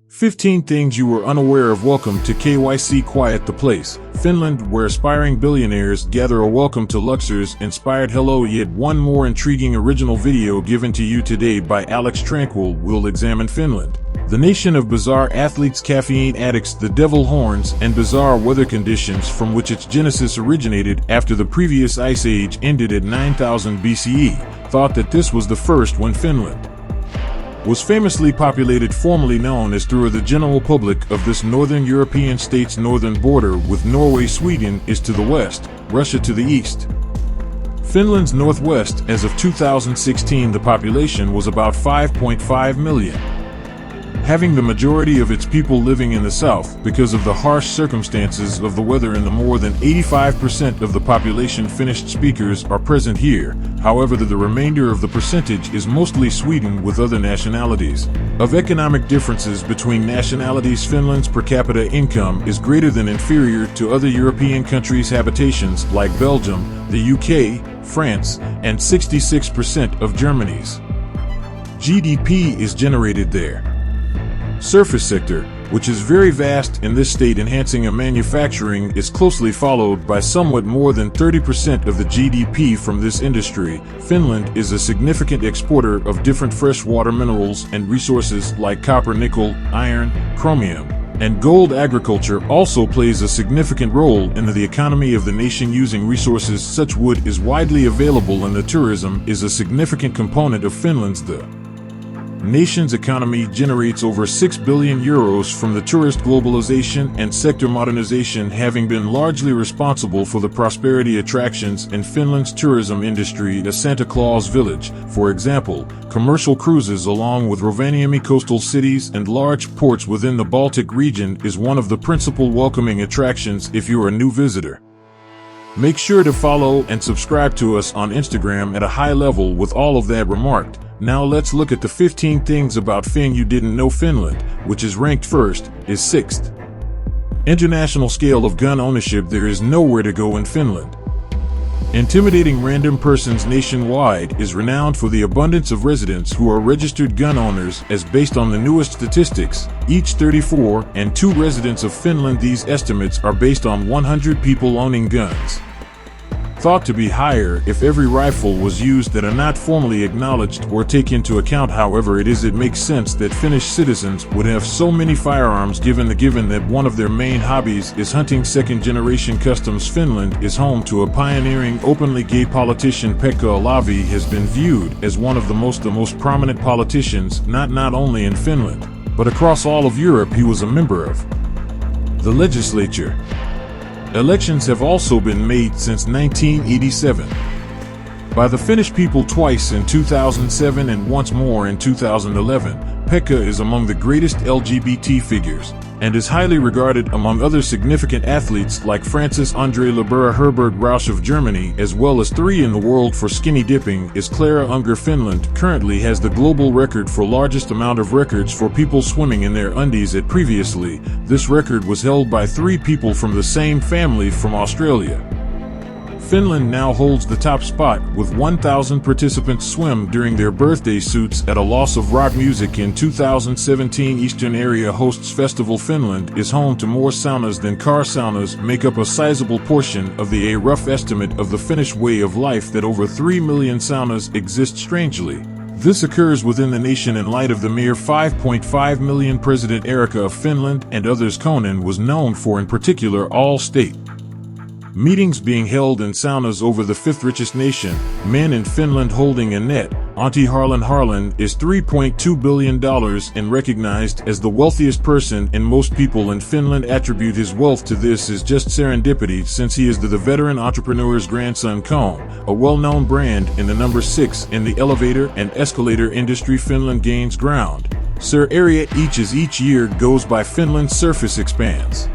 15 Things You Were Unaware of. Welcome to KYC Quiet the Place, Finland, where aspiring billionaires gather. A welcome to Luxor's inspired hello. Yet one more intriguing original video given to you today by Tranquil will examine Finland, the nation of bizarre athletes, caffeine addicts, the devil horns, and bizarre weather conditions from which its genesis originated after the previous ice age ended at 9000 BCE. Thought that this was the first when Finland was famously populated, formerly known as through the general public of this northern European state's northern border with Norway Sweden is to the west, Russia to the east. Finland's northwest. As of 2016, the population was about 5.5 million. Having the majority of its people living in the south because of the harsh circumstances of the weather, and the more than 85% of the population Finnish speakers are present here. However, the remainder of the percentage is mostly Sweden with other nationalities. Of economic differences between nationalities, Finland's per capita income is greater than inferior to other European countries' habitations like Belgium, the UK, France, and 66% of Germany's GDP is generated there. Surface sector, which is very vast in this state, enhancing a manufacturing, is closely followed by somewhat more than 30% of the GDP from this industry. Finland is a significant exporter of different freshwater minerals and resources like copper, nickel, iron, chromium, and gold. Agriculture also plays a significant role in the economy of the nation. Using resources such wood is widely available, and the tourism is a significant component of Finland's. The nation's economy generates over 6 billion euros from the tourist. Globalization and sector modernization having been largely responsible for the prosperity attractions in Finland's tourism industry. A Santa Claus village, for example, commercial cruises along with Rovaniemi coastal cities and large ports within the Baltic region is one of the principal welcoming attractions if you're a new visitor. Make sure to follow and subscribe to us on Instagram at a high level. With all of that remarked, now let's look at the 15 things about Finland you didn't know. Finland, which is ranked first, is sixth. International scale of gun ownership. There is nowhere to go in Finland. Intimidating random persons nationwide is renowned for the abundance of residents who are registered gun owners, as based on the newest statistics, each 34 and 2 residents of Finland. These estimates are based on 100 people owning guns. Thought to be higher if every rifle was used that are not formally acknowledged or taken into account. However, it makes sense that Finnish citizens would have so many firearms given that one of their main hobbies is hunting. Second generation customs. Finland is home to a pioneering openly gay politician. Pekka Olavi has been viewed as one of the most prominent politicians, not only in Finland, but across all of Europe. He was a member of the legislature. Elections have also been made since 1987 by the Finnish people, twice in 2007 and once more in 2011. Pekka is among the greatest LGBT figures and is highly regarded among other significant athletes like Francis Andre Libera. Herbert Rausch of Germany, as well as 3 in the world for skinny dipping, is Clara Unger. Finland currently has the global record for largest amount of records for people swimming in their undies. Previously, this record was held by 3 people from the same family from Australia. Finland now holds the top spot with 1,000 participants swim during their birthday suits at a loss of rock music. In 2017, Eastern Area hosts festival. Finland is home to more saunas than car. Saunas make up a sizable portion of a rough estimate of the Finnish way of life that over 3 million saunas exist. Strangely, this occurs within the nation in light of the mere 5.5 million. President Erika of Finland and others Konen was known for, in particular, all-state meetings being held in saunas over the 5th richest nation, men in Finland holding a net. Auntie Harlan is $3.2 billion and recognized as the wealthiest person, and most people in Finland attribute his wealth to this as just serendipity, since he is the veteran entrepreneur's grandson. Cone, a well-known brand in the number 6 in the elevator and escalator industry. Finland gains ground. Sir area each year goes by. Finland's surface expands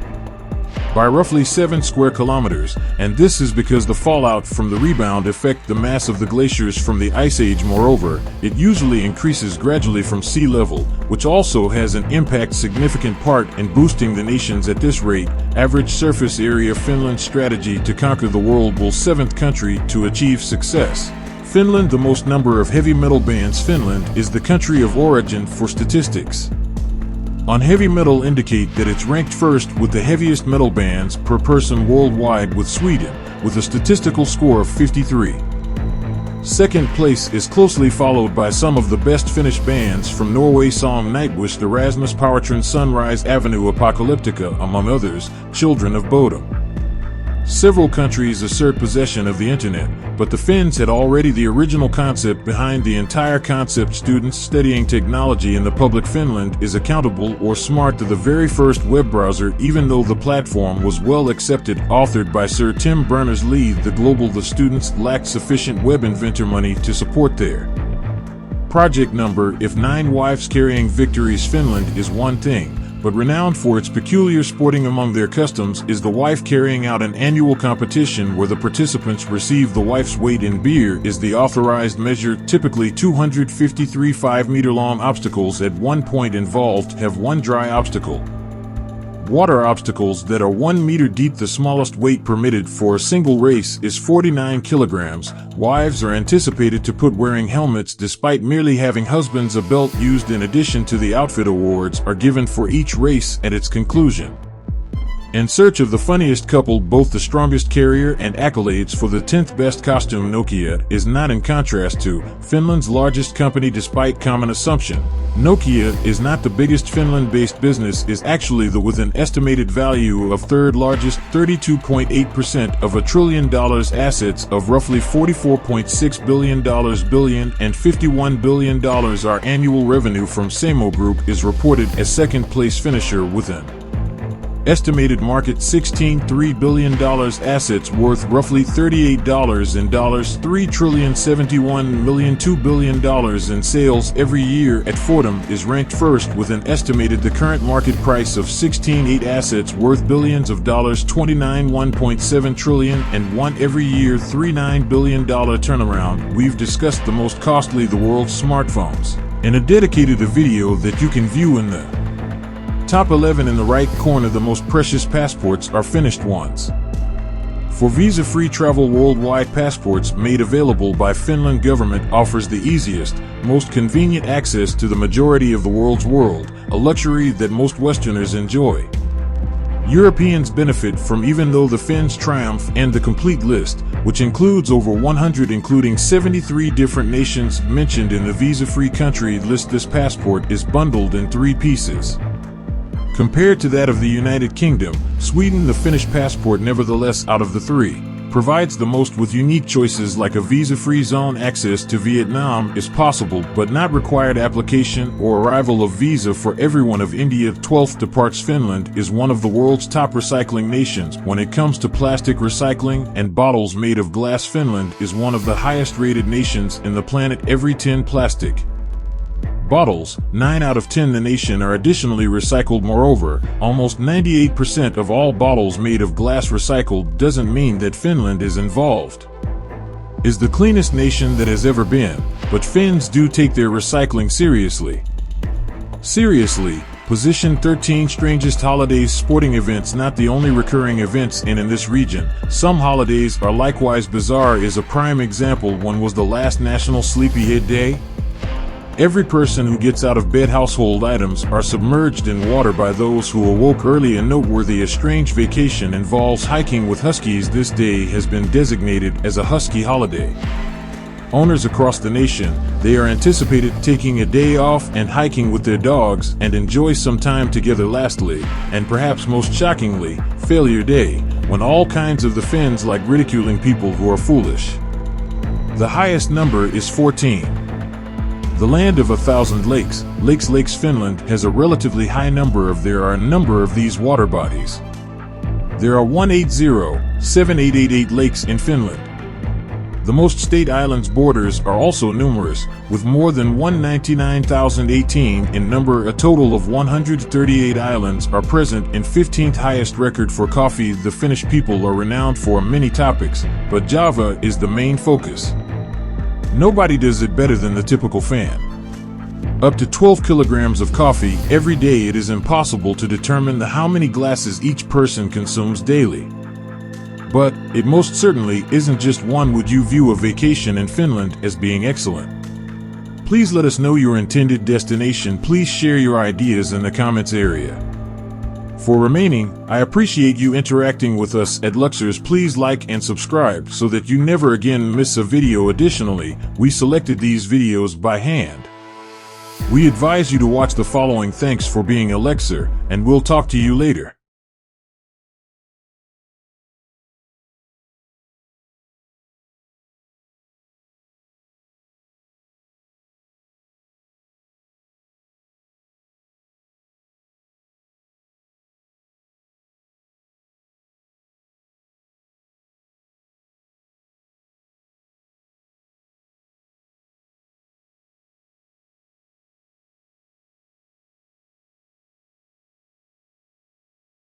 by roughly 7 square kilometers, and this is because the fallout from the rebound affect the mass of the glaciers from the ice age. Moreover, it usually increases gradually from sea level, which also has an impact significant part in boosting the nations at this rate. Average surface area. Finland's strategy to conquer the world will 7th country to achieve success. Finland, the most number of heavy metal bands. Finland is the country of origin for statistics. on heavy metal indicate that it's ranked first with the heaviest metal bands per person worldwide, with Sweden with a statistical score of 53. Second place is closely followed by some of the best Finnish bands from Norway: Song Nightwish, the Rasmus Powertrain, Sunrise Avenue, Apocalyptica, among others, Children of Bodom. Several countries assert possession of the internet, but the Finns had already the original concept behind the entire concept. Students studying technology in the public Finland is accountable or smart to the very first web browser, even though the platform was well accepted. Authored by Sir Tim Berners-Lee, the students lacked sufficient web inventor money to support their project number. If 9 wives carrying victories, Finland is one thing, but renowned for its peculiar sporting. Among their customs is the wife carrying out an annual competition where the participants receive the wife's weight in beer is the authorized measure, typically 253 5-meter-long obstacles at one point involved have one dry obstacle. Water obstacles that are 1 meter deep. The smallest weight permitted for a single race is 49 kilograms. Wives are anticipated to put wearing helmets despite merely having husbands. A belt used in addition to the outfit awards are given for each race at its conclusion. In search of the funniest couple, both the strongest carrier and accolades for the 10th best costume. Nokia is not, in contrast to Finland's largest company. Despite common assumption, Nokia is not the biggest Finland-based business, is actually the with an estimated value of third largest, 32.8% of $1 trillion, assets of roughly $44.6 billion, and $51 billion. Our annual revenue from Samo Group is reported as second place finisher with an estimated market $16.3 billion, assets worth roughly $38 in dollars, $3,071,000,000, $2 billion in sales every year. At Fordham is ranked first with an estimated the current market price of $16.8, assets worth billions of dollars, $29.1 trillion and one every year, $39 billion turnaround. We've discussed the most costly, the world's smartphones, in a dedicated video that you can view in the top 11 in the right corner. The most precious passports are finished ones. For visa-free travel worldwide, passports made available by Finland government offers the easiest, most convenient access to the majority of the world's world, a luxury that most Westerners enjoy. Europeans benefit from, even though the Finns triumph, and the complete list, which includes over 100 including 73 different nations mentioned in the visa-free country list. This passport is bundled in 3 pieces. Compared to that of the United Kingdom, Sweden, the Finnish passport, nevertheless, out of the 3, provides the most, with unique choices like a visa-free zone. Access to Vietnam is possible but not required. Application or arrival of visa for everyone. Of India. 12th departs. Finland is one of the world's top recycling nations when it comes to plastic recycling and bottles made of glass. Finland is one of the highest rated nations in the planet. Every 10 plastic bottles, 9 out of 10 the nation are additionally recycled. Moreover, almost 98% of all bottles made of glass recycled. Doesn't mean that Finland is involved. Is the cleanest nation that has ever been, but Finns do take their recycling seriously. Position 13. Strangest holidays. Sporting events. Not the only recurring events in this region. Some holidays are likewise bizarre. Is a prime example. When was the last National Sleepyhead Day? Every person who gets out of bed. Household items are submerged in water by those who awoke early. A noteworthy, a strange vacation involves hiking with huskies. This day has been designated as a husky holiday. Owners across the nation, they are anticipated taking a day off and hiking with their dogs and enjoy some time together. Lastly, and perhaps most shockingly, Failure Day, when all kinds of the Finns like ridiculing people who are foolish. The highest number is 14. The land of 1,000 lakes, Finland has a relatively high number of. There are a number of these water bodies. There are 180,788 lakes in Finland. The most state islands. Borders are also numerous, with more than 199,018 in number. A total of 138 islands are present in 15th highest record for coffee. The Finnish people are renowned for many topics, but Java is the main focus. Nobody does it better than the typical fan. Up to 12 kilograms of coffee every day. It is impossible to determine how many glasses each person consumes daily. But it most certainly isn't just one. Would you view a vacation in Finland as being excellent? Please let us know your intended destination. Please share your ideas in the comments area. For remaining, I appreciate you interacting with us at Luxor's. Please like and subscribe so that you never again miss a video. Additionally, we selected these videos by hand. We advise you to watch the following. Thanks for being a Luxor, and we'll talk to you later.